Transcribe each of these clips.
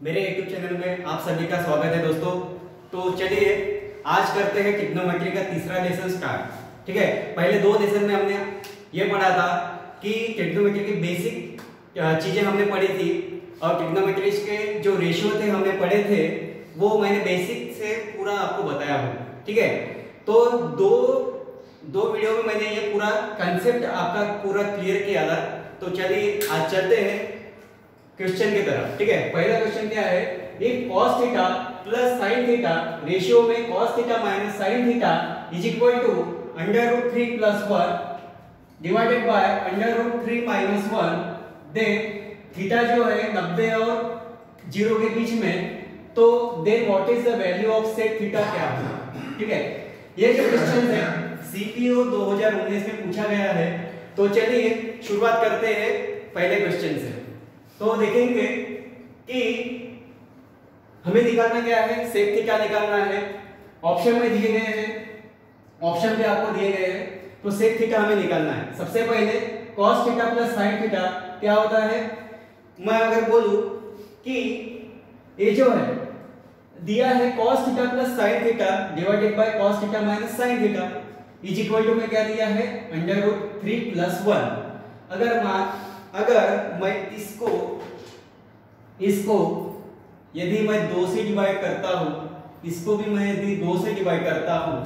मेरे YouTube channel में आप सभी का स्वागत है दोस्तों। तो चलिए आज करते हैं ट्रिग्नोमेट्री का तीसरा लेसन स्टार्ट। ठीक है, पहले दो लेसन में हमने ये पढ़ा था कि ट्रिग्नोमेट्री की बेसिक चीजें हमने पढ़ी थी और ट्रिग्नोमेट्री के जो रेशियो थे हमने पढ़े थे वो मैंने बेसिक से पूरा आपको बताया हूँ। ठीक है, तो दो वीडियो में मैंने ये पूरा कंसेप्ट आपका पूरा क्लियर किया था। तो चलिए आज चलते हैं क्वेश्चन की तरफ। ठीक है, पहला क्वेश्चन क्या है, if cos theta plus sin theta ratio में cos theta minus sin theta is equal to √3 plus 1 divided by √3 minus 1, then theta जो है 90 और 0 के बीच में, तो then what is the value of sec theta क्या होगा। ठीक है, ये जो क्वेश्चन है सीपीओ 2019 में पूछा गया है। तो चलिए शुरुआत करते हैं पहले क्वेश्चन से। तो देखेंगे कि हमें निकालना क्या है, सेक थीटा निकालना है। ऑप्शन में दिए गए हैं, ऑप्शन पे आपको दिए गए हैं, तो सेक थीटा हमें निकालना है। सबसे पहले cos theta plus sin theta क्या होता है। मैं अगर बोलूं कि ये जो है दिया है cos theta plus sin theta divided by cos theta minus sin theta is equal to में क्या दिया है √3 प्लस 1। अगर मैं इसको यदि मैं 2 से डिवाइड करता हूं, इसको भी मैं यदि 2 से डिवाइड करता हूं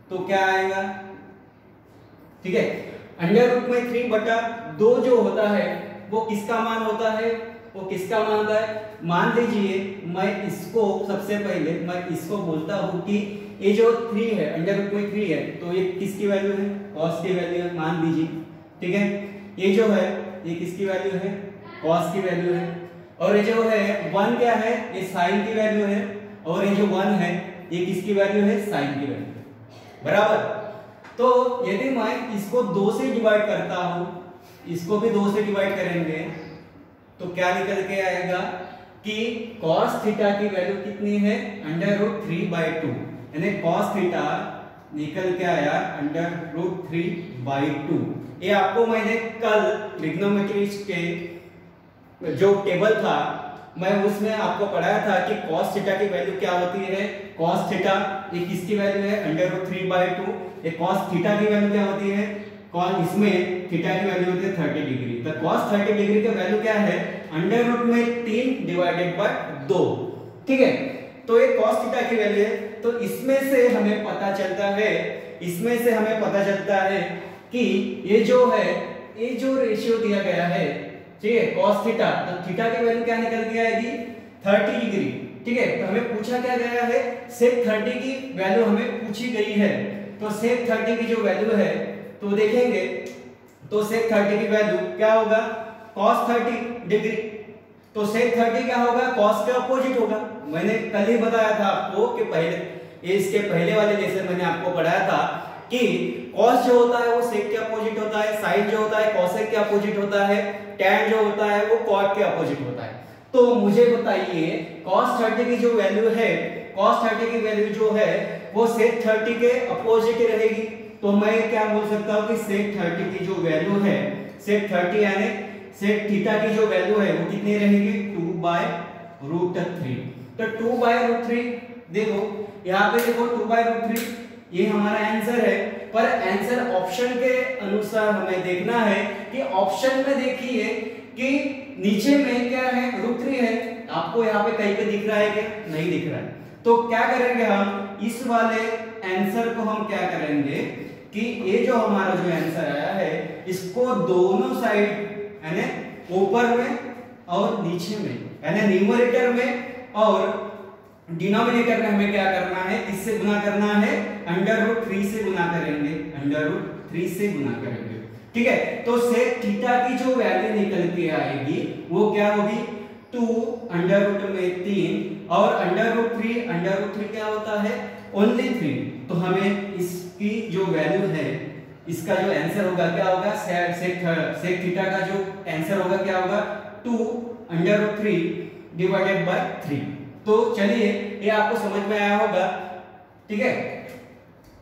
तो क्या आएगा। ठीक है, √3/2 जो होता है वो किसका मान होता है, वो किसका मान होता है। मान लीजिए मैं इसको सबसे पहले मैं इसको बोलता हूं कि ये जो 3 है √3 है, तो ये किसकी वैल्यू है, cos की वैल्यू है मान लीजिए। ठीक है, ये जो है ये किसकी वैल्यू है, cos की वैल्यू है, और ये जो है 1 क्या है, ये sin की वैल्यू है, और ये जो 1 है ये किसकी वैल्यू है, sin की वैल्यू। बराबर। तो यदि मैं इसको 2 से डिवाइड करता हूं, इसको भी 2 से डिवाइड करेंगे तो क्या निकल के आएगा कि cos थीटा की वैल्यू कितनी है √3/2, यानी cos थीटा निकल के आया √3/2। ये आपको मैंने कल ट्रिग्नोमेट्री के जो टेबल था मैं उसमें आपको पढ़ाया था कि cos थीटा की वैल्यू क्या होती है। cos थीटा ये किसकी वैल्यू है √3/2, ये cos थीटा की वैल्यू क्या होती है, cos इसमें थीटा की वैल्यू होती है 30 डिग्री। तो cos 30 डिग्री की वैल्यू क्या है √3 डिवाइडेड बाय 2। ठीक है, तो ये cos थीटा की वैल्यू है। तो इसमें से हमें पता चलता है कि ये जो है ये जो रेशियो दिया गया है, ठीक है, cos थीटा, तो थीटा की वैल्यू क्या निकल के आएगी 30 डिग्री। ठीक है, तो हमें पूछा क्या गया है, सेक 30 की वैल्यू हमें पूछी गई है। तो सेक 30 की जो वैल्यू है तो देखेंगे, तो सेक 30 की वैल्यू क्या होगा cos 30 डिग्री। तो सेक 30 क्या होगा, cos के अपोजिट होगा। मैंने कल ही बताया था आपको कि इसके पहले वाले लेसन मैंने आपको पढ़ाया था कि cos जो होता है वो सेक के अपोजिट होता है, sin जो होता है cosec के अपोजिट होता है, tan जो होता है वो cot के अपोजिट होता है। तो मुझे बताइए cos 30 की जो वैल्यू है, cos 30 की वैल्यू जो है वो sec 30 के अपोजिट ही रहेगी। तो मैं क्या बोल सकता हूँ कि sec 30 की जो वैल्यू है, sec 30 यानी sec थीटा की जो वैल्यू है वो कितनी रहेगी 2/√3। तो 2/√3 देखो यहाँ पे, देखो 2/√3 ये हमारा आंसर है। पर आंसर ऑप्शन के अनुसार हमें देखना है कि ऑप्शन में देखिए कि नीचे में क्या है √3 है, आपको यहाँ पे कहीं पे दिख रहा है क्या, नहीं दिख रहा है। तो क्या करेंगे हम, इस वाले आंसर को हम क्या करेंगे कि ये जो हमारा जो आंसर आया है इसको दोनों साइड यानी ऊपर में और नीचे में, यानी न्यूमरेटर में और डिनोमिनेटर में हमें क्या करना है, इससे गुना करना है, √3 से गुना करेंगे, √3 से गुना करेंगे। ठीक है, तो सेक थीटा की जो वैल्यू निकल के आएगी वो क्या होगी 2√3, और √3 क्या होता है ओनली 3। तो हमें इसकी जो वैल्यू है, इसका जो आंसर होगा क्या होगा, सेक थीटा का जो आंसर होगा क्या होगा 2√3 डिवाइडेड बाय 3। तो चलिए ये आपको समझ में आया होगा। ठीक है,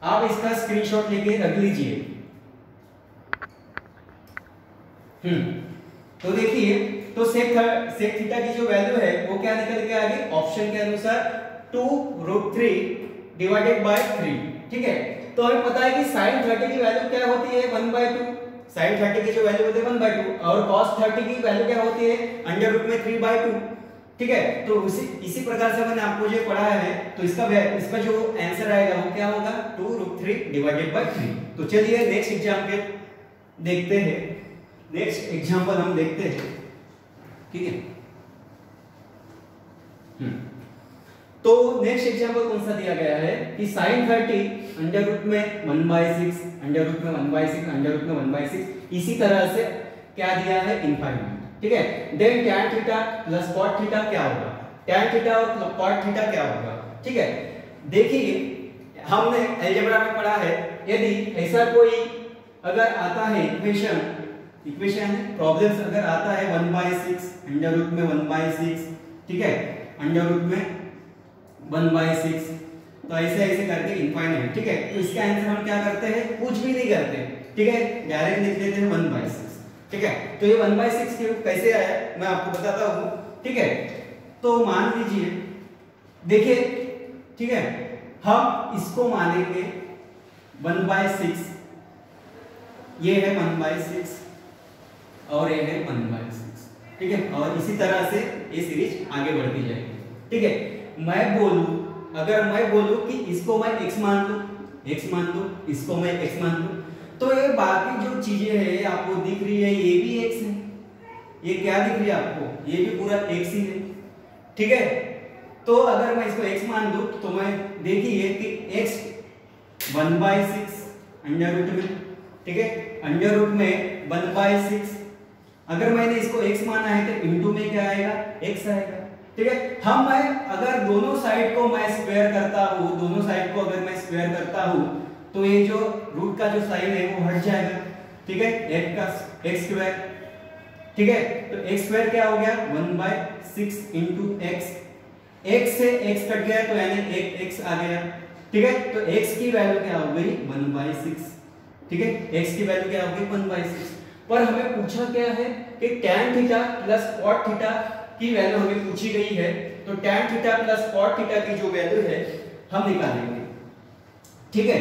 आप इसका स्क्रीनशॉट लेके रख लीजिए। तो देखिए तो सेक थीटा की जो वैल्यू है वो क्या निकल के आ गई ऑप्शन के अनुसार 2√3 डिवाइडेड बाय 3। ठीक है, तो हमें पता है कि sin 30 की वैल्यू क्या होती है 1/2। sin 30 की जो वैल्यू होती है 1/2 और cos 30 की वैल्यू क्या होती है अंडर रूट में 3/2। ठीक है, तो इसी प्रकार से मैंने आपको जो पढ़ाया है तो इसका जो आंसर आएगा वो क्या होगा 2√3 डिवाइडेड बाय 3। तो चलिए नेक्स्ट एग्जांपल देखते हैं। नेक्स्ट एग्जांपल हम देखते हैं। ठीक है, तो नेक्स्ट एग्जांपल कौन सा दिया गया है कि sin 30 अंडर रूट में 1/6 अंडर रूट में 1/6 अंडर रूट में 1/6 इसी तरह से क्या दिया है इनफाइनाइट। ठीक है, then tan theta plus cot theta क्या होगा, tan थीटा और cot थीटा क्या होगा। ठीक है, देखिए हमने अलजेब्रा में पढ़ा है यदि ऐसा कोई अगर आता है इक्वेशन प्रॉब्लम्स अगर आता है 1/6 अंडर रूट में 1/6, ठीक है अंडर रूट में 1/6, तो ऐसे ऐसे करके इनफाइनाइट। ठीक है, तो इसका आंसर हम क्या करते हैं कुछ भी नहीं करते। ठीक है, डायरेक्ट लिख देते हैं 1/6। ठीक है, तो ये 1/6 क्यूब कैसे आया मैं आपको बताता हूं। ठीक है, तो मान लीजिए देखिए, ठीक है हम इसको मानेंगे 1/6, ये है 1/6 और ये है 1/6। ठीक है, और इसी तरह से ये सीरीज आगे बढ़ती जाएगी। ठीक है, अगर मैं बोलूं कि इसको मैं x मान लूं, इसको मैं x मान लूं, तो ये बाकी जो चीजें हैं आपको दिख रही है ये भी x है, ये क्या दिख रही है आपको ये भी पूरा x ही है। ठीक है, तो अगर मैं इसको x मान दूं तो मैं देखिए कि x 1/6 अंडर रूट में, ठीक है अंडर रूट में 1/6, अगर मैंने इसको x माना है तो इनटू में क्या आएगा x आएगा। ठीक है, मैं अगर दोनों साइड को मैं स्क्वायर करता हूं, दोनों साइड को अगर मैं स्क्वायर करता हूं तो ये जो रूट का जो साइन है वो हट जाएगा। ठीक है, x स्क्वायर। ठीक है, तो x स्क्वायर क्या हो गया 1/6 इंटू x, x से x कट गया तो यानी एक x आ गया। ठीक है, तो x की वैल्यू क्या हो गई 1/6। ठीक है, x की वैल्यू क्या हो गई 1/6। पर हमें पूछा क्या है कि tan theta plus cot theta की वैल्यू हमें पूछी गई है, तो tan theta plus cot theta की जो वैल्यू है हम निकालेंगे। ठीक है,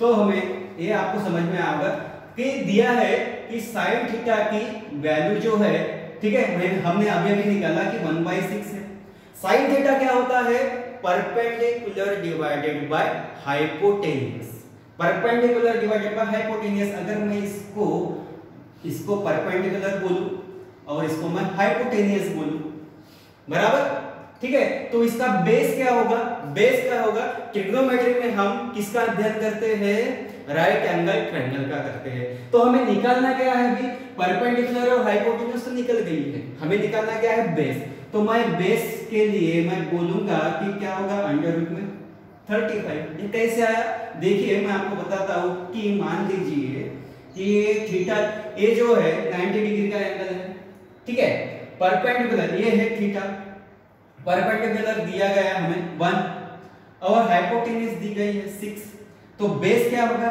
तो हमें ये आपको समझ में आएगा कि दिया है कि sin थीटा की वैल्यू जो है, ठीक है हमने अभी निकाला कि 1/6 है। sin थीटा क्या होता है perpendicular divided by hypotenuse. Perpendicular divided by hypotenuse, अगर मैं इसको परपेंडिकुलर बोलूं और इसको मैं हाइपोटेन्यूज बोलूं, बराबर। ठीक है, तो इसका बेस क्या होगा, ट्रिग्नोमेट्री में हम किसका अध्ययन करते हैं राइट एंगल ट्रायंगल का करते हैं। तो हमें निकालना क्या है अभी परपेंडिकुलर और हाइपोटेन्यूज तो निकल गई है, हमें निकालना क्या है बेस। तो मैं बेस के लिए मैं बोलूंगा कि क्या होगा अंडर रूट में 35। ये कैसे आया देखिए मैं आपको बताता हूं कि मान लीजिए कि ये थीटा ये जो है 90 डिग्री का एंगल है। ठीक है, परपेंडिकुलर ये है थीटा, परपेंडिकुलर दिया गया हमें 1 और हाइपोटेन्यूज दी गई है 6। तो बेस क्या होगा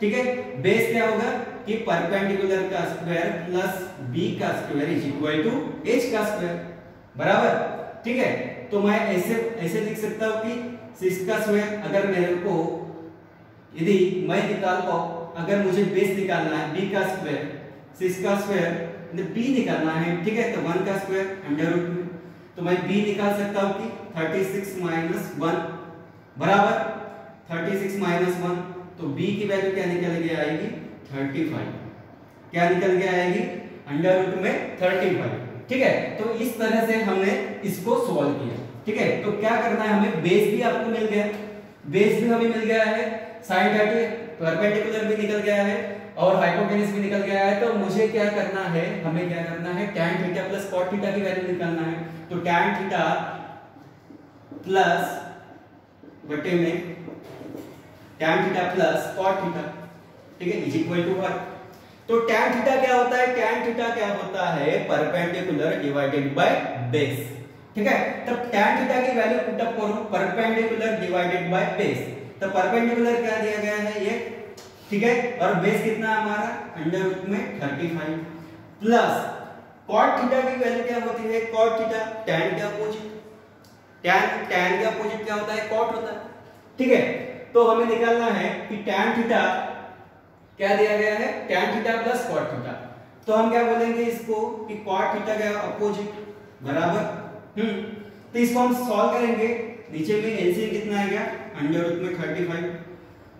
ठीक है, बेस क्या होगा कि परपेंडिकुलर का स्क्वायर प्लस b का square is equal to h का स्क्वायर, बराबर। ठीक है, तो मैं ऐसे लिख सकता हूं कि 6 का स्क्वायर, अगर मेरे को यदि मैं निकाल पाऊं, अगर मुझे बेस निकालना है b का स्क्वायर 6 का स्क्वायर b निकालना है, ठीक है तो 1 का स्क्वायर अंडर रूट में, तो मैं b निकाल सकता हूं कि 36 माइनस 1 बराबर 36 माइनस 1, तो b की वैल्यू क्या निकल के आएगी 35, क्या निकल के आएगी अंडर रूट में 35। ठीक है, तो इस तरह से हमने इसको सॉल्व किया। ठीक है, तो क्या करना है हमें बेस भी आपको मिल गया, बेस भी हमें मिल गया है, sin 30 परपेंडिकुलर भी निकल गया है और हाइपोटेन्यूज भी निकल गया है। तो मुझे क्या करना है, हमें क्या करना है tan theta plus cot theta की वैल्यू निकालना है। तो tan थीटा प्लस बटे में tan theta plus cot theta, ठीक है इज इक्वल टू व्हाट। तो tan थीटा क्या होता है, tan थीटा क्या होता है परपेंडिकुलर डिवाइडेड बाय बेस। ठीक है, तब tan थीटा की वैल्यू पुट अप करो परपेंडिकुलर डिवाइडेड बाय बेस। तो परपेंडिकुलर क्या दिया गया है ये, ठीक है और बेस कितना हमारा अंडर रूट में 35 प्लस cot थीटा की वैल्यू क्या होती है? cot थीटा tan के अपोजिट, tan के अपोजिट क्या होता है? cot होता है। ठीक है, तो हमें निकालना है कि tan थीटा क्या दिया गया है? tan theta plus cot theta. तो हम क्या बोलेंगे इसको कि cot थीटा का अपोजिट बराबर तो इसको हम सॉल्व करेंगे। नीचे में एलसीएम कितना आएगा? अंडर रूट में 35।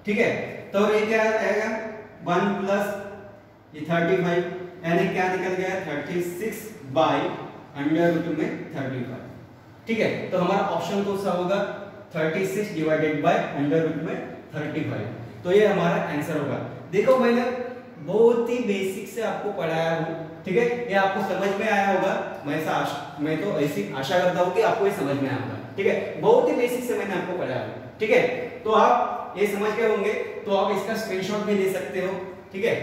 ठीक है, तो ये क्या आएगा? 1 प्लस ये 35 यानी क्या निकल गया? 36 बाय अंडर रूट में 35। ठीक है, तो हमारा ऑप्शन कौन सा होगा? 36 डिवाइडेड बाय अंडर रूट में 35। तो ये हमारा आंसर होगा। देखो मैंने बहुत ही बेसिक से आपको पढ़ाया हूँ। ठीक है, ये आपको समझ में आया होगा। मैं तो ऐसी आशा करता हूँ कि आपको ये समझ में आया होगा। ठीक है, बहुत ही बेसिक से मैंने आपको पढ़ाया है। ठीक है, तो आप ये समझ गए होंगे, तो आप इसका स्क्रीनशॉट भी ले सकते हो। ठीक है,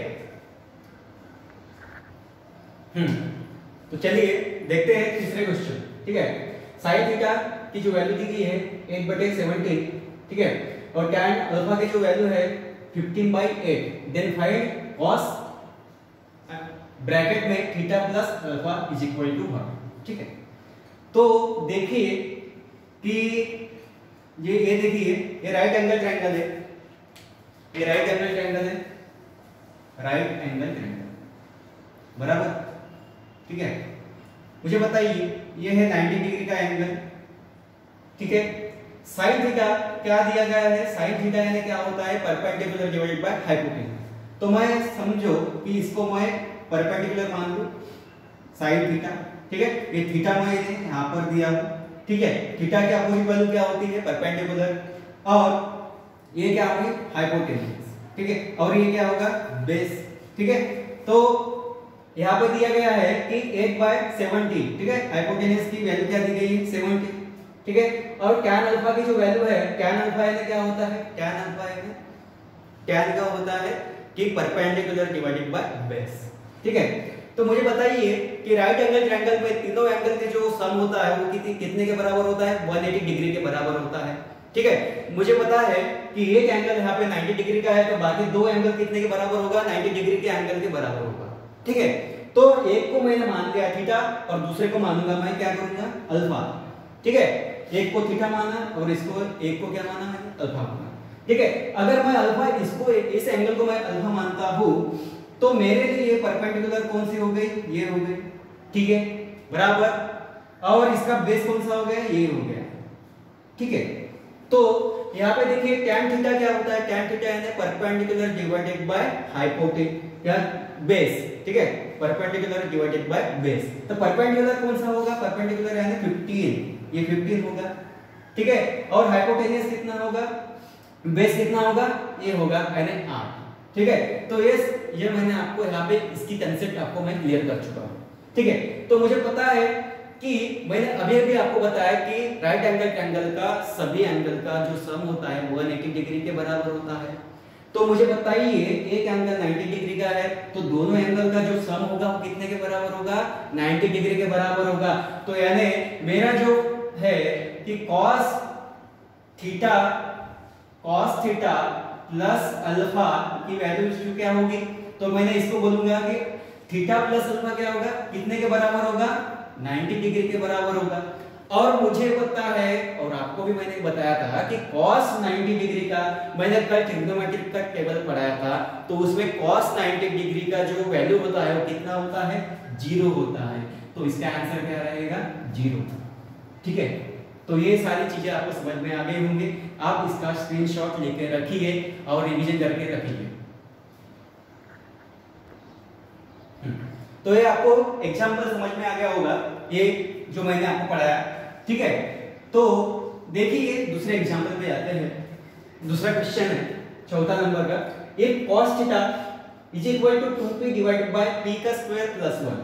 तो चलिए देखते हैं तीसरे क्वेश्चन। ठीक है, साइन थीटा की जो वैल्यू दी गई है 8/17, ठीक है, और tan अल्फा की जो वैल्यू है 15/8, देन फाइंड cos ब्रैकेट में theta plus alpha is equal to 1। ठीक है, तो देखिए कि ये देखिए ये राइट एंगल ट्रायंगल है, ये राइट एंगल ट्रायंगल है, राइट एंगल ट्रायंगल बराबर। ठीक है, मुझे बताइए ये है 90 डिग्री का एंगल। ठीक है, साइन थीटा क्या दिया गया है? साइन थीटा यानी क्या होता है? Perpendicular divided by hypotenuse. तो मैं समझो कि इसको मैं परपेंडिकुलर मान लूं साइन थीटा। ठीक है, ये थीटा मैं यहां पर दिया हूं। ठीक है, थीटा की अपोजिट वैल्यू क्या होती है? परपेंडिकुलर, और ये क्या होगी? हाइपोटेन्यूज। ठीक है, और ये क्या होगा? बेस। ठीक है, तो यहाँ पे दिया गया है कि 8/70। ठीक है, हाइपोटेन्यूज की वैल्यू क्या दी गई है? 70। ठीक है, और tan अल्फा की जो वैल्यू है, tan अल्फा यानी क्या होता है? tan अल्फा यानी tan का होता है कि परपेंडिकुलर डिवाइडेड बाय बेस। ठीक है, तो मुझे बताइए कि राइट एंगल ट्रायंगल में तीनों एंगल के जो सम होता है वो कितने के बराबर होता है? 180 डिग्री के बराबर होता है। ठीक है, मुझे पता है कि एक एंगल यहाँ पे 90 डिग्री का है, तो बाकी दो एंगल कितने के बराबर होगा? 90 डिग्री के एंगल के बराबर होगा। ठीक है, तो एक को मैंने मान लिया थीटा और दूसरे को मानूंगा मैं क्या करूंगा? अल्फा। ठीक है, एक को थीटा माना और इसको एक को क्या माना है? अल्फा माना। ठीक है, अगर मैं अल्फा इसको इस एंगल को मैं अल्फा मानता हूं तो मेरे लिए परपेंडिकुलर कौन सी हो गई? ये हो गई। ठीक है, बराबर, और इसका बेस कौन सा हो गया? ये हो गया। ठीक है, तो यहाँ पे देखिए tan थीटा क्या होता है? tan थीटा यानी परपेंडिकुलर डिवाइडेड बाय हाइपोटेन्यूज या बेस। ठीक है, परपेंडिकुलर डिवाइडेड बाय बेस। तो परपेंडिकुलर कौन सा होगा? परपेंडिकुलर यानी 15, ये 15 होगा। ठीक है, और हाइपोटेन्यूज कितना होगा? बेस कितना होगा? ये होगा यानी 8। ठीक है, तो ये मैंने आपको यहाँ पे इसकी कंसेप्ट आपको मैं क्लियर कर चुका हूँ। ठीक है, तो मुझे पता है कि मैंने अभी आपको बताया कि राइट एंगल ट्रायंगल का सभी एंगल का जो सम होता है 180 डिग्री के बराबर होता है। तो मुझे बताइए एक एंगल 90 डिग्री का है, तो दोनों एंगल का जो सम होगा वो कितने के बराबर होगा? 90 डिग्री के बराबर होगा। तो यानी मेरा जो है कि cos थीटा प्लस अल्फा की वैल्यू क्या होगी? तो मैंने इसको बोलूंगा कि थीटा प्लस अल्फा क्या होगा? कितने के बराबर होगा? 90 डिग्री के बराबर होगा। और मुझे पता है और आपको भी मैंने बताया था कि cos 90 डिग्री का मैंने कल ट्रिग्नोमेट्रिक का टेबल पढ़ाया था, तो उसमें cos 90 डिग्री का जो वैल्यू होता है वो कितना होता है? 0 होता है। तो इसका आंसर क्या रहेगा? 0। ठीक है, तो ये सारी चीजें आपको समझ में आ गई होंगी। आप इसका स्क्रीनशॉट लेके रखिए और रिवीजन करके रखिए। तो ये आपको एग्जांपल समझ में आ गया होगा, ये जो मैंने आपको पढ़ाया। ठीक है, तो देखिए दूसरे एग्जांपल पे आते हैं। दूसरा क्वेश्चन है 4 नंबर का। एक cos theta is equal to 2p divided by p का स्क्वायर प्लस 1।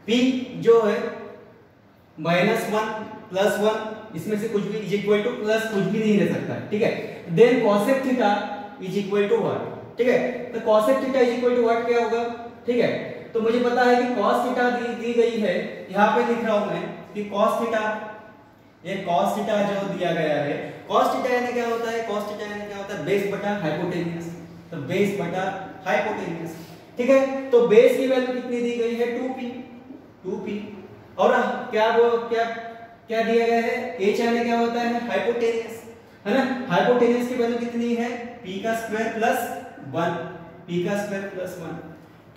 p जो है -1 प्लस 1, इसमें से कुछ भी इज इक्वल टू प्लस कुछ भी नहीं रह सकता है। ठीक है, then cosec theta is equal to what? ठीक है, तो cosec theta is equal to what क्या होगा? ठीक है, तो मुझे पता है कि cos थीटा दी गई है, यहाँ पे लिख रहा हूं मैं कि cos थीटा, ये cos थीटा जो दिया गया है, cos थीटा यानी क्या होता है? cos थीटा यानी क्या होता है? बेस बटा हाइपोटेन्यूज। तो बेस बटा हाइपोटेन्यूज। ठीक है, तो बेस की वैल्यू कितनी दी गई है? 2p। 2p। और क्या वो क्या क्या दिया गया है, h यानी क्या होता है, हाइपोटेनियस, है ना। हाइपोटेनियस की वैल्यू कितनी है, p का स्क्वायर प्लस 1, p का स्क्वायर प्लस 1,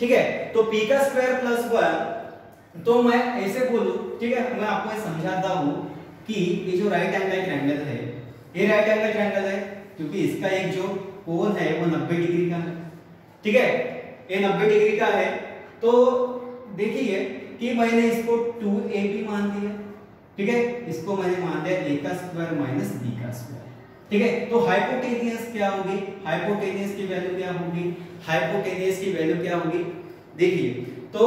ठीक है। तो p का स्क्वायर प्लस 1, तो मैं ऐसे बोलूं, ठीक है, मैं आपको ये समझाता हूं कि ये जो राइट एंगल ट्रायंगल है, ये राइट एंगल ट्रायंगल है क्योंकि इसका एक जो कोण है वो 90 डिग्री का है, ठीक है, ये 90 डिग्री का है। तो देखिए कि मैंने इसको 2ab मान दिया, ठीक है, इसको मैंने मान दिया a का स्क्वायर माइनस b का स्क्वायर, ठीक है। तो हाइपोटेनियस क्या होगी, हाइपोटेनियस की वैल्यू क्या होगी, हाइपोटेनियस की वैल्यू क्या होगी, देखिए तो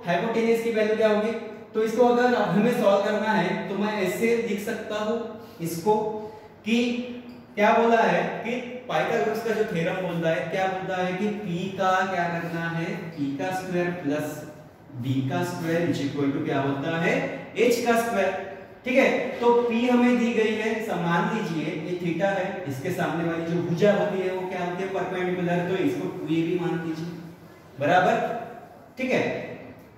हाइपोटेनियस की वैल्यू क्या होगी। तो इसको अगर हमें सॉल्व करना है तो मैं ऐसे लिख सकता हूं इसको कि क्या बोला है कि पाइथागोरस का जो थ्योरम बोलता है, क्या बोलता है कि p का क्या करना है, p का स्क्वायर प्लस b का स्क्वायर इज इक्वल टू क्या होता है, h का स्क्वायर, ठीक है। तो p हमें दी गई है, मान लीजिए ये थीटा है, इसके सामने वाली जो भुजा होती है वो क्या होती है, परपेंडिकुलर, तो इसको 2ab मान लीजिए, बराबर, ठीक है।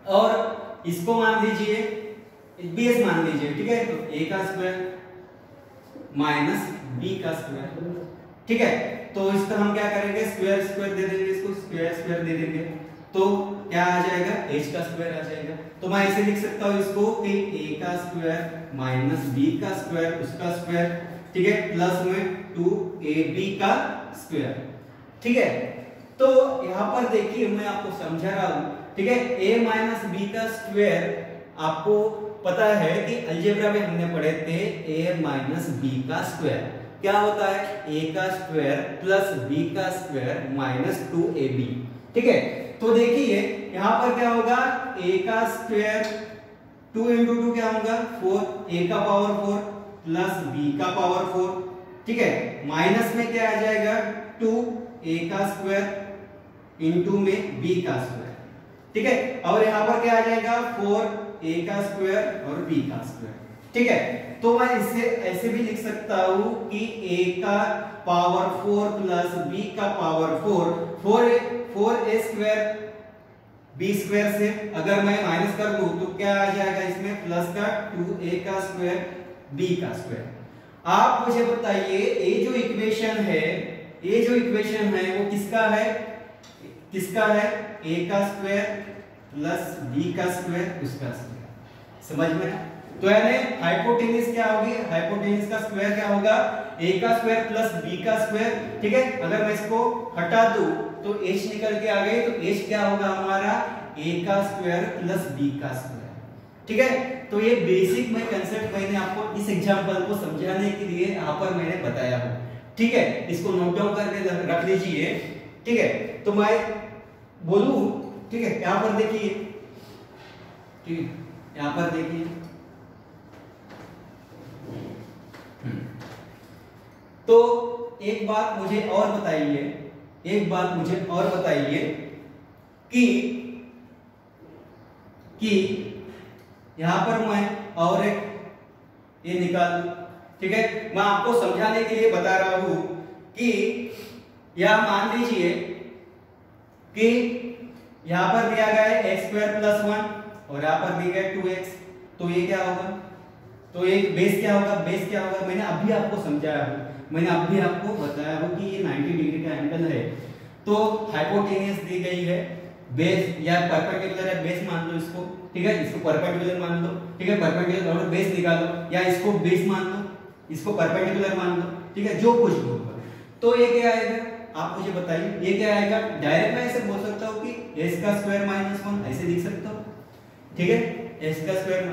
और इसको मान लीजिए bs मान लीजिए, ठीक है, तो a का स्क्वायर माइनस b का स्क्वायर, ठीक है। तो इसका हम क्या करेंगे, स्क्वायर स्क्वायर दे देंगे, इसको स्क्वायर स्क्वायर दे देंगे, तो क्या आ जाएगा, h का स्क्वायर आ जाएगा। तो मैं ऐसे लिख सकता हूं इसको कि a का स्क्वायर माइनस b का स्क्वायर उसका स्क्वायर, ठीक है, प्लस में 2ab का स्क्वायर, ठीक है। तो यहां पर देखिए मैं आपको समझा रहा हूं, ठीक है, a माइनस b का स्क्वायर आपको पता है कि अलजेब्रा में हमने पढ़े थे a माइनस b का स्क्वायर क्या होता है, a का स्क्वायर प्लस b का स्क्वायर माइनस 2ab, ठीक है। तो देखिए यहां पर क्या होगा, a का स्क्वायर 2 into 2 क्या होगा 4, a का पावर 4 प्लस b का पावर 4, ठीक है, माइनस में क्या आ जाएगा 2 a का स्क्वायर इंटू में b का स्क्वायर, ठीक है। और यहां पर क्या आ जाएगा 4 a का स्क्वायर और b का स्क्वायर, ठीक है। तो मैं इसे ऐसे भी लिख सकता हूं कि a का पावर 4 प्लस b का power 4a square b square से अगर मैं माइनस कर दूं तो क्या आ जाएगा इसमें प्लस का 2a का स्क्वायर b का स्क्वायर। आप मुझे बताइए ये जो इक्वेशन है, ये जो इक्वेशन है वो किसका है, किसका है, a का स्क्वायर प्लस b का स्क्वायर उसका स्क्वायर, समझ में। तो यानी हाइपोटेनियस क्या होगी, हाइपोटेनियस का स्क्वायर क्या होगा, a का स्क्वायर प्लस b का स्क्वायर, ठीक है। अगर मैं इसको हटा दूं तो h निकल के आ गई, तो h क्या होगा हमारा a का स्क्वायर प्लस b का स्क्वायर, ठीक है। तो ये बेसिक में कंसेप्ट मैंने आपको इस एग्जांपल को समझाने के लिए यहाँ पर मैंने बताया हूँ, ठीक है। इसको नोट डाउन करके रख लीजिए, ठीक है। तो मैं बोलूं, ठीक है, यहाँ पर देखिए, ठीक है, यहाँ पर देखिए, तो एक बात मुझे और बताइए, एक बात मुझे और बताइए कि यहां पर मैं और एक ये निकाल, ठीक है, मैं आपको समझाने के लिए बता रहा हूं कि यह मान लीजिए कि यहां पर दिया गया है x स्क्वायर प्लस 1 और यहां पर दिया गया है 2x, तो ये क्या होगा, तो ये बेस क्या होगा, बेस क्या होगा, मैंने अभी आपको समझाया हूं, मैंने अभी आपको बताया हूं कि ये 90 डिग्री का एंगल है। तो हाइपोटेनियस दी गई है, बेस या परपेंडिकुलर है, बेस मान लो इसको, ठीक है, इसको परपेंडिकुलर मान लो, ठीक है, परपेंडिकुलर और बेस निकालो, या इसको बेस मान लो, इसको परपेंडिकुलर मान लो, ठीक है, जो कुछ भी होगा। तो ये क्या आएगा, आप मुझे बताइए, ये क्या आएगा। डायरेक्ट मैं ऐसे बोल सकता हूं कि s का स्क्वायर माइनस 1 ऐसे लिख सकता हूं, ठीक है, s का स्क्वायर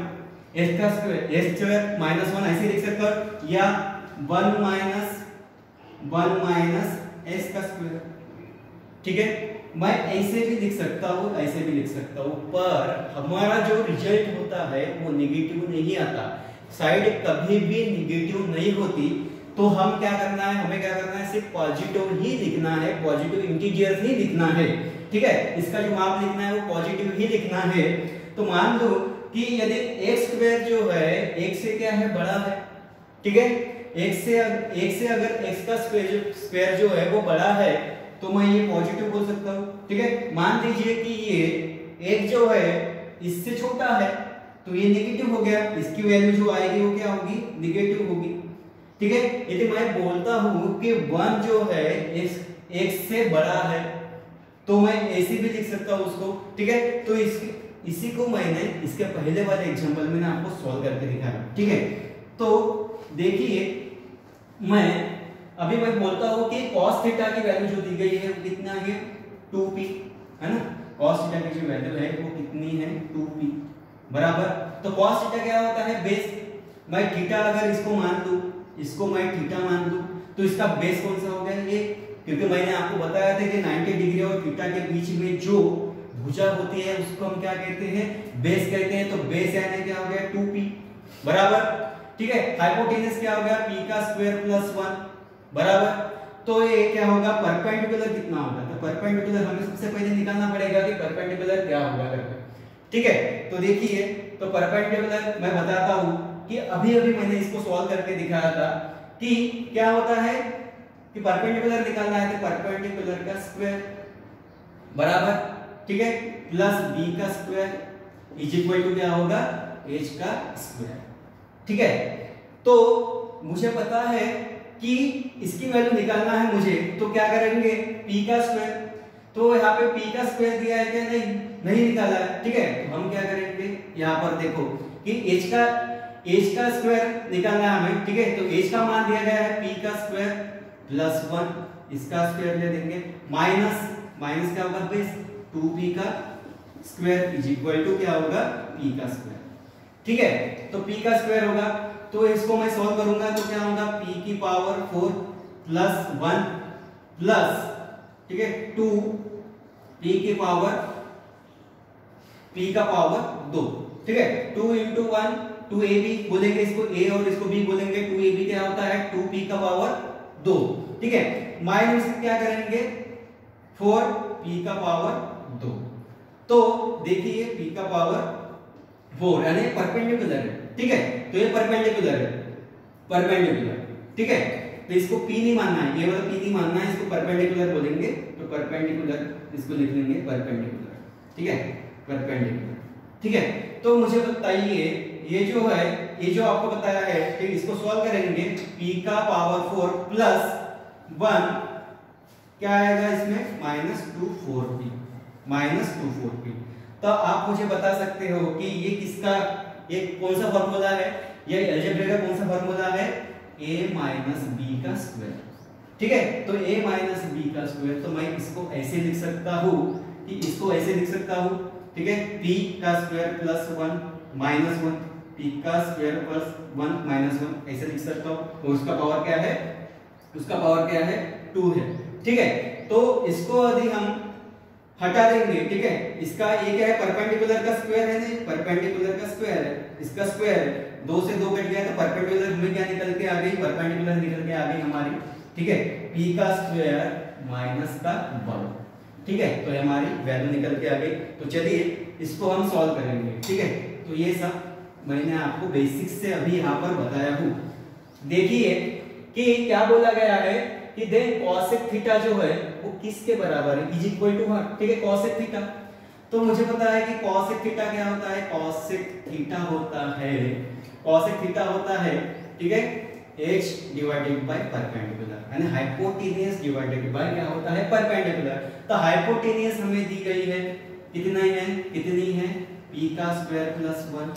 माइनस 1 ऐसे लिख सकता हूं, या 1 माइनस s का स्क्वायर, ठीक है। मैं ऐसे भी लिख सकता हूं, ऐसे भी लिख सकता हूं, पर हमारा जो रिजल्ट होता है वो नेगेटिव नहीं आता, साइड कभी भी नेगेटिव नहीं होती। तो हम क्या करना है, हमें क्या करना है, सिर्फ पॉजिटिव ही लिखना है, पॉजिटिव इंटीजर्स ही लिखना है, ठीक है। इसका जो मान लिखना है वो पॉजिटिव ही लिखना है। तो मान लो कि यदि x स्क्वायर जो है x से क्या है, बड़ा है, ठीक है, x से अगर x का स्क्वायर जो है वो बड़ा है तो मैं ये पॉजिटिव बोल सकता हूँ, ठीक है। मान लीजिए कि ये x जो है इससे छोटा है, तो ये नेगेटिव हो गया, इसकी वैल्यू जो आएगी वो क्या होगी, नेगेटिव होगी। ठीक है, यदि मैं बोलता हूं कि 1 जो है x से बड़ा है, तो मैं ऐसे भी लिख सकता हूं उसको। ठीक है, तो इसी को मैंने इसके पहले वाले एग्जांपल में आपको सॉल्व करके दिखाया। ठीक है, तो देखिए मैं बोलता हूं कि cos थीटा की वैल्यू जो दी गई है वो कितना है, 2p, है ना। cos थीटा की जो वैल्यू है वो कितनी है, 2p बराबर। तो cos थीटा क्या होता है, बेस। मैं थीटा अगर इसको मान लूं, इसको मैं थीटा मान लूं, तो इसका बेस कौन सा हो गया, ये। क्योंकि मैंने आपको बताया था कि 90 डिग्री और थीटा के बीच में जो भुजा होती है उसको हम क्या कहते हैं, बेस कहते हैं। तो बेस यानी क्या हो गया, 2p बराबर। ठीक है, हाइपोटेनस क्या हो गया, p का स्क्वायर प्लस 1 बराबर। तो ये क्या होगा, परपेंडिकुलर कितना होगा, तो परपेंडिकुलर हमें सबसे पहले निकालना पड़ेगा कि परपेंडिकुलर क्या होगा करके। ठीक है, तो देखिए, तो परपेंडिकुलर मैं बताता हूं कि अभी मैंने इसको सॉल्व करके दिखाया था कि क्या होता है कि परपेंडिकुलर निकालना है तो परपेंडिकुलर का स्क्वायर बराबर, ठीक है, प्लस b का स्क्वायर इज इक्वल टू क्या होगा, h का स्क्वायर। ठीक है, तो मुझे पता है कि इसकी वैल्यू निकालना है मुझे, तो क्या करेंगे, p का स्क्वायर। तो यहाँ पे p का स्क्वायर दिया है क्या, नहीं निकाला है। ठीक है, तो हम क्या करेंगे, यहाँ पर देखो कि h का स्क्वायर निकालना है हमें। ठीक है, तो h का मान दिया गया है p का स्क्वायर प्लस 1, इसका स्क्वायर ले देंगे, माइनस क्या होगा, बेस 2p का स्क्वायर इज इक्वल टू क्या होगा, p का स्क्वायर। ठीक है, तो p का स्क्वायर होगा, तो इसको मैं सॉल्व करूंगा तो क्या होगा, p की पावर 4 प्लस 1 प्लस, ठीक है, 2 p का पावर 2। ठीक है, 2 into 1 2ab बोलेंगे इसको, a और इसको b बोलेंगे। 2ab क्या होता है, 2p का पावर 2। ठीक है, माइनस क्या करेंगे, 4p का पावर 2। तो देखिए p का पावर 4 यानी परपेंडिकुलर है। ठीक है, तो ये परपेंडिकुलर है, परपेंडिकुलर। ठीक है, तो इसको p नहीं मानना है, ये वाला p नहीं मानना है, इसको परपेंडिकुलर बोलेंगे। तो परपेंडिकुलर इसको लिख लेंगे परपेंडिकुलर। ठीक है, परपेंडिकुलर। ठीक है, तो मुझे बताइए ये जो है, ये जो आपको बताया है, ठीक, इसको सॉल्व करेंगे, p का पावर 4 प्लस 1 क्या आएगा इसमें, माइनस 2 4p। तो आप मुझे बता सकते हो कि ये किसका, ये कौन सा फार्मूला है, ये अलजेब्रा का कौन सा फार्मूला है, a माइनस b का स्क्वायर। ठीक है, तो a माइनस b का स्क्वायर, तो मैं इसको ऐसे लिख सकता हूं कि इसको ऐसे लिख सकता हूं। ठीक है, p का स्क्वायर प्लस 1 माइनस 1, p का स्क्वायर प्लस 1 माइनस 1 ऐसे लिख सकता हूं। और उसका पावर क्या है, उसका पावर क्या है, 2 है। ठीक है, तो इसको यदि हम हटा देंगे, ठीक है, इसका ये क्या है, परपेंडिकुलर का स्क्वायर है, नहीं, परपेंडिकुलर का स्क्वायर है, इसका स्क्वायर है, 2 से 2 कट गया तो परपेंडिकुलर हमें क्या निकल के आ गई, परपेंडिकुलर निकल के आ गई हमारी। ठीक है, p का स्क्वायर माइनस का वर्ग। ठीक है, तो हमारी वैल्यू निकल के आ गई। तो चलिए इसको हम सॉल्व करेंगे। ठीक है, तो ये सब मैंने आपको बेसिक्स से अभी यहाँ पर बताया हूँ। देखिए कि क्या बोला गया है कि देन cosec थीटा जो है वो किसके बराबर है, इज इक्वल टू व्हाट। ठीक है, cosec थीटा। तो मुझे पता है कि cosec थीटा क्या होता है, cosec थीटा होता है, ठीक है, h डिवाइडेड बाय परपेंडिकुलर, यानी हाइपोटेनियस डिवाइडेड बाय क्या होता है, परपेंडिकुलर। तो हाइपोटेनियस हमें दी गई है, कितनी है, p का स्क्वायर प्लस 1।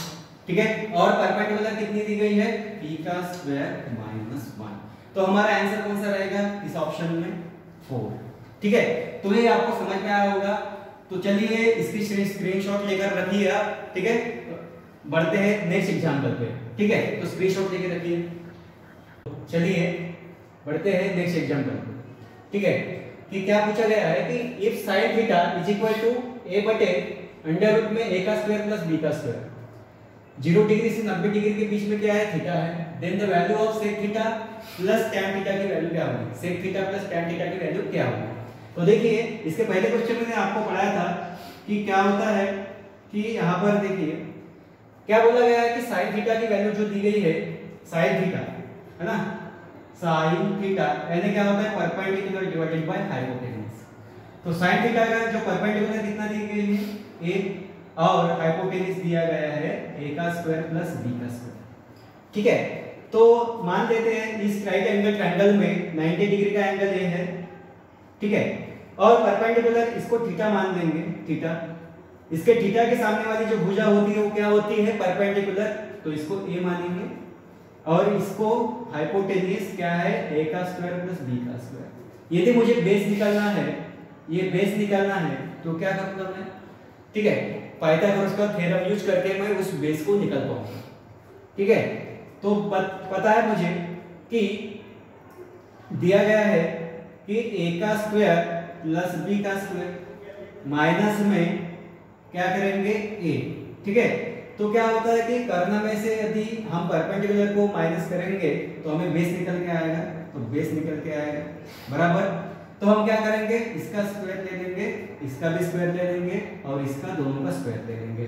ठीक है, और परपेंडिकुलर कितनी दी गई है, p का स्क्वायर माइनस 1। तो हमारा आंसर कौन सा रहेगा इस ऑप्शन में, 4। ठीक है, तो ये आपको समझ में आया होगा। तो चलिए इसकी स्क्रीनशॉट लेकर रखिए आप। ठीक है, बढ़ते हैं नेक्स्ट एग्जांपल पे। ठीक है, तो स्क्रीनशॉट लेकर रखिए। चलिए बढ़ते हैं नेक्स्ट एग्जांपल पे। ठीक है, कि क्या पूछा गया है कि if sin theta is equal to a बटे अंडर रूट में a का स्क्वायर प्लस b का स्क्वायर, 0 डिग्री से 90 डिग्री के बीच में क्या है, थीटा है, then the value of sec theta plus tan theta की वैल्यू क्या होगी, sec theta plus tan theta की वैल्यू क्या होगी। तो देखिए इसके पहले क्वेश्चन में मैंने आपको पढ़ाया था कि क्या होता है कि यहाँ पर देखिए क्या बोला गया है कि sin थीटा की वैल्यू जो दी गई है, sin थीटा है ना, sin थीटा यानी क्या होता है, परपेंडिकुलर डिवाइडेड बाय हाइपोटेनस। तो sin थीटा का जो परपेंडिकुलर कितना दी गई है, 1। और हाइपोटेन्यूज दिया गया है a का स्क्वायर प्लस b का स्क्वायर। ठीक है, तो मान लेते हैं इस राइट एंगल ट्रायंगल में 90 डिग्री का एंगल ये है। ठीक है, और परपेंडिकुलर इसको थीटा मान लेंगे, थीटा। इसके थीटा के सामने वाली जो भुजा होती है वो क्या होती है, परपेंडिकुलर, तो इसको a मानेंगे। और इसको हाइपोटेन्यूज क्या है, a का स्क्वायर प्लस b का स्क्वायर। यदि मुझे बेस निकालना है, ये बेस निकालना है, तो क्या करूंगा मैं, ठीक है, पाइथागोरस का थ्योरम यूज करके मैं उस बेस को निकाल पाऊंगा। ठीक है, तो पता है मुझे कि दिया गया है कि a का स्क्वायर प्लस b का स्क्वायर माइनस में क्या करेंगे a। ठीक है, तो क्या होता है कि कर्ण में से यदि हम परपेंडिकुलर को माइनस करेंगे तो हमें बेस निकल के आएगा, तो बेस निकल के आएगा बराबर। तो हम क्या करेंगे, इसका स्क्वायर ले लेंगे, इसका भी स्क्वायर ले लेंगे और इसका दोनों का स्क्वायर ले लेंगे।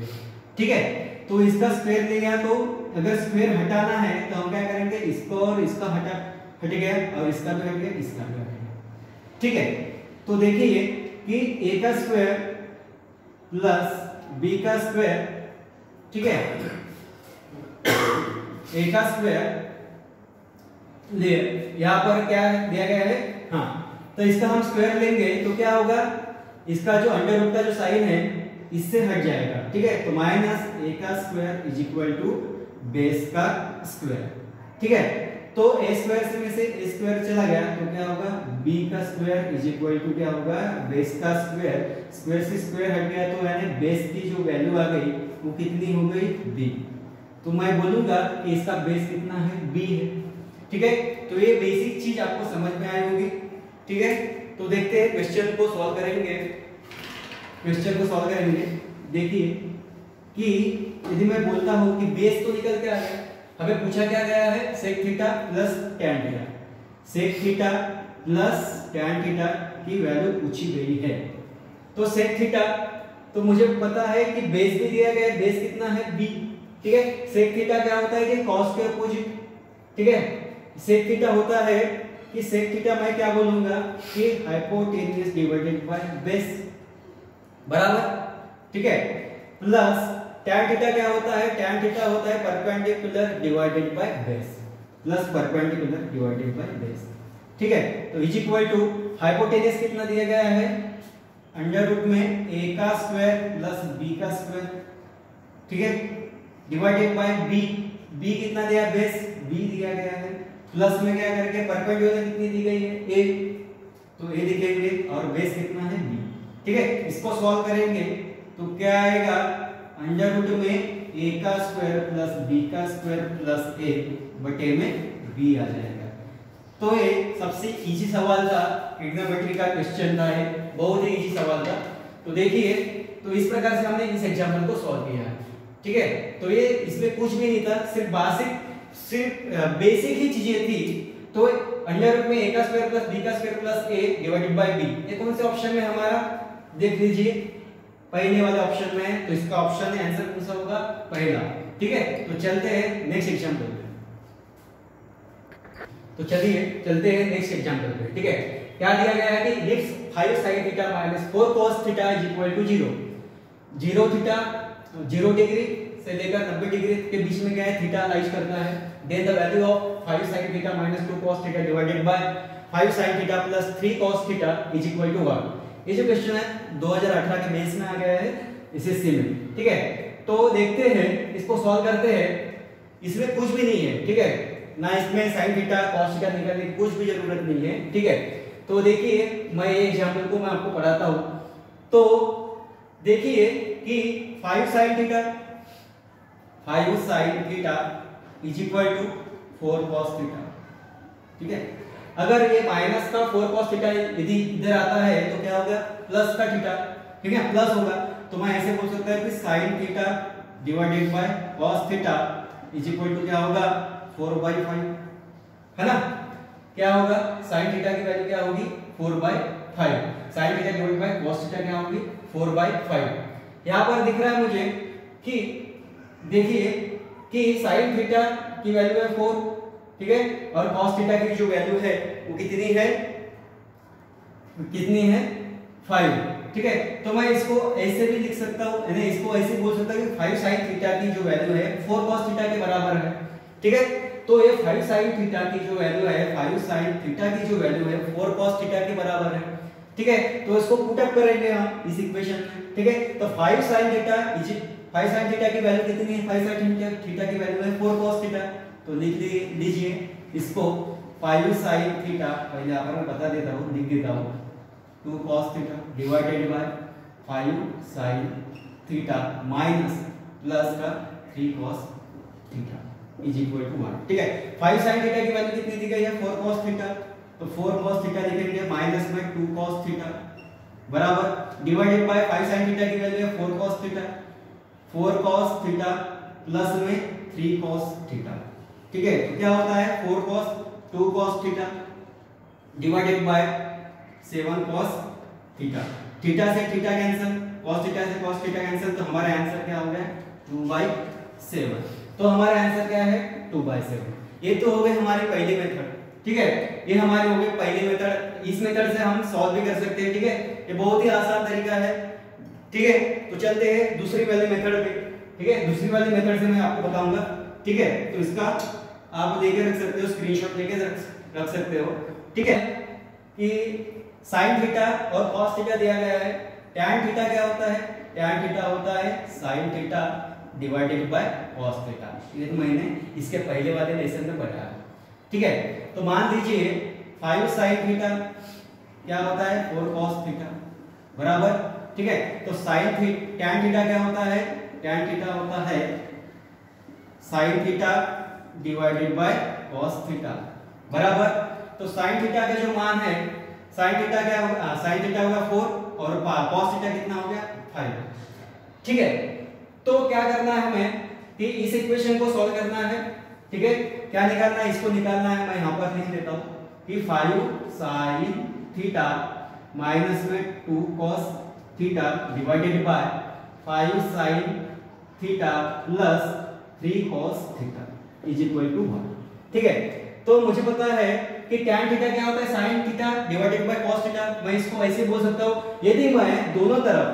ठीक है, तो इसका स्क्वायर लिया तो अगर स्क्वायर हटाना है तो हम क्या करेंगे, इसको और इसका हट गया और इसका भी हट गया, इसका भी हट गया। ठीक है, तो देखिए कि a का स्क्वायर प्लस b का स्क्वायर, ठीक है, a का स्क्वायर ले, यहां पर क्या दिया गया है, हाँ, तो इसका हम स्क्वायर लेंगे तो क्या होगा, इसका जो अंडर रूट का जो साइन है इससे हट जाएगा। ठीक है, तो माइनस a का square is equal to base का स्क्वायर। ठीक है, तो a स्क्वायर से में से a स्क्वायर चला गया तो क्या होगा, b का स्क्वायर इज इक्वल टू क्या होगा, बेस का स्क्वायर। स्क्वायर से स्क्वायर हट गया तो यानी बेस की जो वैल्यू आ गई वो कितनी हो गई, b। तो मैं बोलूंगा कि इसका बेस कितना है, b है। ठीक है, तो ये बेसिक चीज आपको समझ में आई होगी। ठीक है, तो देखते हैं क्वेश्चन को सॉल्व करेंगे। क्वेश्चन को सॉल्व करेंगे, देखिए कि यदि मैं बोलता हूं कि बेस तो निकल के आ गया, हमें पूछा क्या गया है, sec theta plus tan theta, sec theta plus tan theta की वैल्यू पूछी गई है। तो सेक थीटा तो मुझे पता है कि बेस भी दिया गया है, बेस कितना है, b। ठीक है, सेक थीटा क्या होता है कि cos के अपोजिट। ठीक है, सेक थीटा होता है कि सेक थीटा मैं क्या बोलूंगा कि हाइपोटेन्यूज डिवाइडेड बाय बेस बराबर। ठीक है, प्लस टैन थीटा क्या होता है, टैन थीटा होता है perpendicular divided by base, plus perpendicular divided by base. ठीक है, तो इज इक्वल टू हाइपोटेन्यूज कितना दिया गया है, अंडर रूट में a का स्क्वायर प्लस b का स्क्वायर। ठीक है, डिवाइडेड बाय b कितना दिया, बेस b दिया गया है, प्लस में क्या करके परपेंडिकुलर कितनी दी गई है, a, तो a लिखेंगे और बेस कितना है, b। ठीक है, इसको सॉल्व करेंगे तो क्या आएगा, अंडर रूट में a का स्क्वायर प्लस b का स्क्वायर प्लस a बटे में b आ जाएगा। तो ये सबसे इजी सवाल था, ट्रिग्नोमेट्री का क्वेश्चन था, ये बहुत ही इजी सवाल था। तो देखिए, तो इस प्रकार से हमने इस एग्जांपल को सॉल्व किया है। ठीक है, तो ये इसमें कुछ भी नहीं था, सिर्फ बेसिक ही चीजें थी। तो अंडर रूट में a का स्क्वायर प्लस b का square plus a divided by b, ये कौन से ऑप्शन में हमारा, देख लीजिए पहले वाले ऑप्शन में है, तो इसका ऑप्शन आंसर कौन सा होगा, पहला। ठीक है, तो चलते हैं नेक्स्ट एग्जांपल पे। तो चलिए चलते हैं नेक्स्ट एग्जांपल पे। ठीक है, क्या दिया गया है कि लिप्स 5 sin theta minus 4 cos theta is equal to 0। 0 theta 0 degree से लेकर 90 डिग्री के बीच में क्या है, थीटा लाइज करना है। Then the value of 5 sin theta minus 2 cos theta divided by 5 sin theta plus 3 cos theta is equal to 1। ये जो क्वेश्चन है 2018 के मेंस में आ गया है, एसएससी में। ठीक है, तो देखते हैं, इसको सॉल्व करते हैं। इसमें कुछ भी नहीं है, ठीक है, ना इसमें sin थीटा cos थीटा निकालने की कुछ भी जरूरत नहीं है। ठीक है, तो देखिए मैं ये एग्जांपल को मैं आपको पढ़ाता हूं। तो देखिए कि 5 sin theta is equal to 4 cos theta. ठीक है, अगर ये माइनस का 4 cos थीटा यदि इधर आता है तो क्या होगा, प्लस का थीटा। ठीक है, प्लस होगा, तो मैं ऐसे बोल सकता हूं कि sin theta divided by cos theta is equal to क्या होगा, 4/5, है ना। क्या होगा, sin थीटा की वैल्यू क्या होगी, 4/5। sin theta divided by cos theta क्या होगी, 4/5। यहां पर दिख रहा है मुझे कि देखिए कि sin थीटा की वैल्यू है 4, ठीक है, और cos थीटा की जो वैल्यू है वो कितनी है 5। ठीक है। तो मैं इसको ऐसे भी लिख सकता हूँ, यानी इसको ऐसे बोल सकता हूँ कि 5 sin थीटा की जो वैल्यू है 4 cos थीटा के बराबर है, ठीक है। तो ये 5 sin थीटा की जो वैल्यू है 5 sin थीटा की जो वैल्यू है 4 cos थीटा के बराबर है, ठीक है। तो इसको पुट अप करेंगे हम इस इक्वेशन में, ठीक है। तो 5 sin थीटा 5 sin थीटा की वैल्यू कितनी है, 5 sin थीटा की वैल्यू है 4 cos थीटा। तो लिख लीजिए इसको 5 sin थीटा, पहले यहाँ पर मैं बता देता हूँ, लिख देता हूँ 2 cos theta divided by 5 sin theta minus plus का 3 cos theta is equal to 1, ठीक है। 5 sin थीटा की वैल्यू कितनी दी गई है 4 cos थीटा, तो 4 cos थीटा लिखेंगे माइनस में 2 cos थीटा बराबर डिवाइडेड बाय 5 sin थीटा की वैल्यू है 4 cos theta, 4 cos theta plus में 3 cos थीटा, ठीक है। तो क्या होता है 4 cos 2 cos theta divided bye 7 cos theta, theta से थीटा कैंसिल, cos थीटा से cos थीटा कैंसिल, तो हमारा आंसर क्या हो गया 2/7। तो हमारा आंसर क्या है 2/7। ये तो हो गए हमारी पहली मेथड, ठीक है। ये हमारी हो गई पहली मेथड, इस मेथड से हम सॉल्व भी कर सकते हैं, ठीक है। ये बहुत ही आसान तरीका है, ठीक है। तो चलते हैं दूसरी वाली मेथड पे, ठीक है। दूसरी वाली मेथड से मैं आपको बताऊंगा, ठीक है। तो इसका आप लेके रख सकते हो, स्क्रीनशॉट लेके रख सकते हो, ठीक है। कि sin थीटा और cos थीटा दिया गया है, tan थीटा क्या होता है, tan थीटा होता है sin theta divided by cos theta. ये तो मैंने इसके पहले वाले लेसन में पढ़ा है, ठीक है। तो मान लीजिए 5 sin थीटा क्या होता है 4 cos थीटा बराबर, ठीक है। तो tan थीटा क्या होता है, tan थीटा होता है sin theta divided by cos theta बराबर। तो sin थीटा का जो मान है, sin थीटा क्या होगा, sin थीटा होगा 4 और cos थीटा कितना हो गया 5, ठीक है। तो क्या करना है हमें कि इस इक्वेशन को सॉल्व करना है, ठीक है। क्या निकालना है, इसको निकालना है, मैं यहां पर लिख देता हूं कि 5 sin थीटा माइनस में 2 cos theta divided by 5 sin theta plus 3 cos theta is equal to 1, ठीक है। तो मुझे पता है कि tan थीटा क्या होता है sin theta divided by cos theta. मैं इसको ऐसे बोल सकता हूं, यदि मैं दोनों तरफ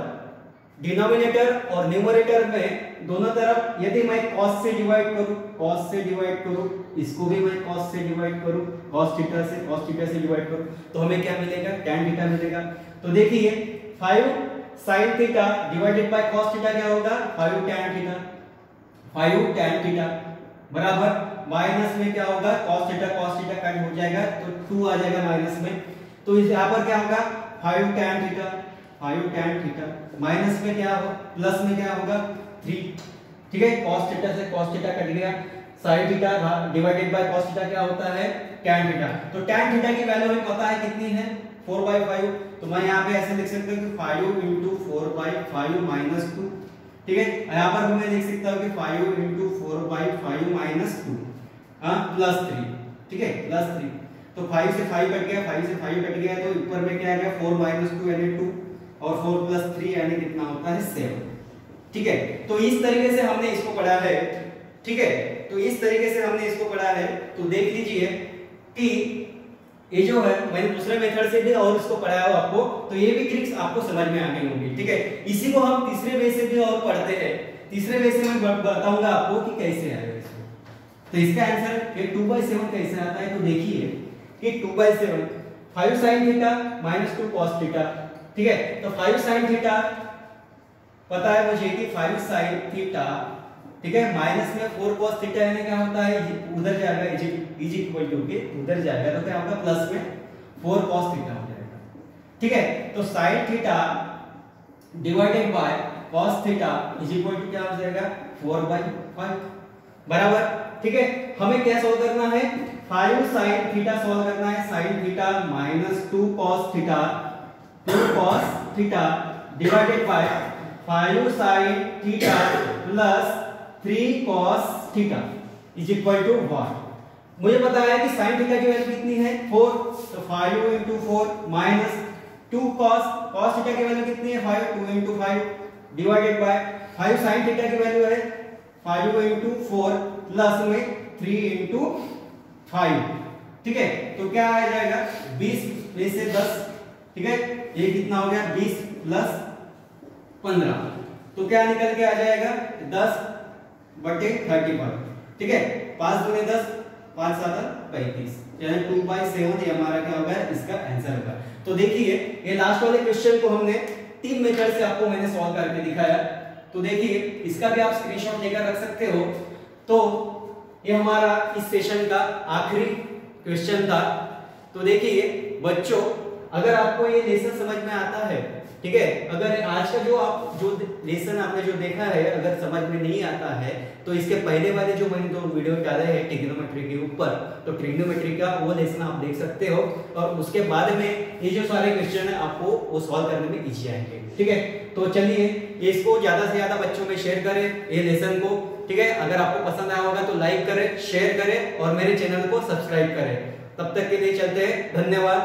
डिनोमिनेटर और न्यूमरेटर में दोनों तरफ यदि मैं cos से डिवाइड करूं, इसको भी मैं cos से डिवाइड करूं, cos थीटा से डिवाइड करूं, तो हमें क्या मिलेगा tan थीटा मिलेगा। तो देखिए 5 sin theta divided by cos theta क्या होगा 5 tan थीटा बराबर माइनस में क्या होगा cos थीटा कट हो जाएगा तो 2 आ जाएगा माइनस में। तो इस यहां पर क्या होगा 5 tan थीटा माइनस में क्या होगा प्लस में क्या होगा 3, ठीक है। cos थीटा से cos थीटा कट गया, sin theta divided by cos theta क्या होता है tan थीटा। तो tan थीटा की वैल्यू हमें पता है कितनी है 4/5। तो मैं यहां पे ऐसे लिख सकता हूं कि 5 * 4/5 - 2, ठीक है। यहां पर मैं लिख सकता हूं कि 5 * 4/5 - 2 प्लस 3, ठीक है प्लस 3। तो 5 से 5 कट गया, तो ऊपर में क्या आ गया 4 - 2 यानी 2 और 4 + 3 यानी कितना होता है 7, ठीक है। तो इस तरीके से हमने इसको पढ़ा है, ठीक है। तो इस तरीके से हमने इसको पढ़ा है। तो देख लीजिए कि ये जो है मैंने दूसरे मेथड से भी और इसको पढ़ाया हो आपको, तो ये भी ट्रिक्स आपको समझ में आ गई होंगी, ठीक है। इसी को हम तीसरे वे से भी और पढ़ते हैं, तीसरे वे से मैं बताऊंगा आपको कि कैसे आएगा इसको। तो इसका आंसर ये 2/7 कैसे आता है, तो देखिए कि 2/7 5 sin थीटा - 2 cos थीटा, ठीक है। तो 5 sin थीटा पता है मुझे कि 5 sin थीटा, ठीक है, माइनस में 4 cos थीटा यानी क्या होता है उधर जाएगा इज इक्वल टू के उधर जाएगा, तो क्या होगा प्लस में 4 cos थीटा हो जाएगा, ठीक है। तो sin theta divided by cos theta is equal to क्या हो जाएगा 4/5 बराबर, ठीक है। हमें क्या सॉल्व करना है 5 sin थीटा सॉल्व करना है, sin theta - 2 cos theta divided by 5 sin theta plus 3 cos theta is equal to 1। मुझे पता है कि sin थीटा की वैल्यू कितनी है 4, तो 5 * 4 माइनस 2 cos थीटा की वैल्यू कितनी है 5, 2 * 5 डिवाइडेड बाय 5 sin थीटा की वैल्यू है 5 * 4 प्लस में 3 * 5, ठीक है। तो क्या आ जाएगा 20 में से 10, ठीक है। ये कितना हो गया 20 प्लस 15, तो क्या निकल के आ जाएगा 10/35, ठीक है। 5 दूनी 10, 5 7 35, यानी 2/7 ये हमारा क्या होगा, इसका आंसर होगा। तो देखिए ये लास्ट वाले क्वेश्चन को हमने 3 मेथड से आपको मैंने सॉल्व करके दिखाया। तो देखिए इसका भी आप स्क्रीनशॉट लेकर रख सकते हो। तो ये हमारा इस सेशन का आखिरी क्वेश्चन था। तो देखिए बच्चों, अगर आपको ये लेसन समझ में आता है, ठीक है, अगर आज का जो लेसन आपने जो देखा है अगर समझ में नहीं आता है तो इसके पहले वाले जो मैंने 2 वीडियो डाले हैं ट्रिग्नोमेट्री के ऊपर, तो ट्रिग्नोमेट्री का वो लेसन आप देख सकते हो और उसके बाद में ये जो सारे क्वेश्चन है आपको वो सॉल्व करने में इजी आएंगे, ठीक है। तो चलिए इसको ज्यादा से ज्यादा बच्चों में शेयर करें ये लेसन को, ठीक है। अगर आपको पसंद आया होगा तो लाइक करें, शेयर करें और मेरे चैनल को सब्सक्राइब करें। तब तक के लिए चलते हैं, धन्यवाद।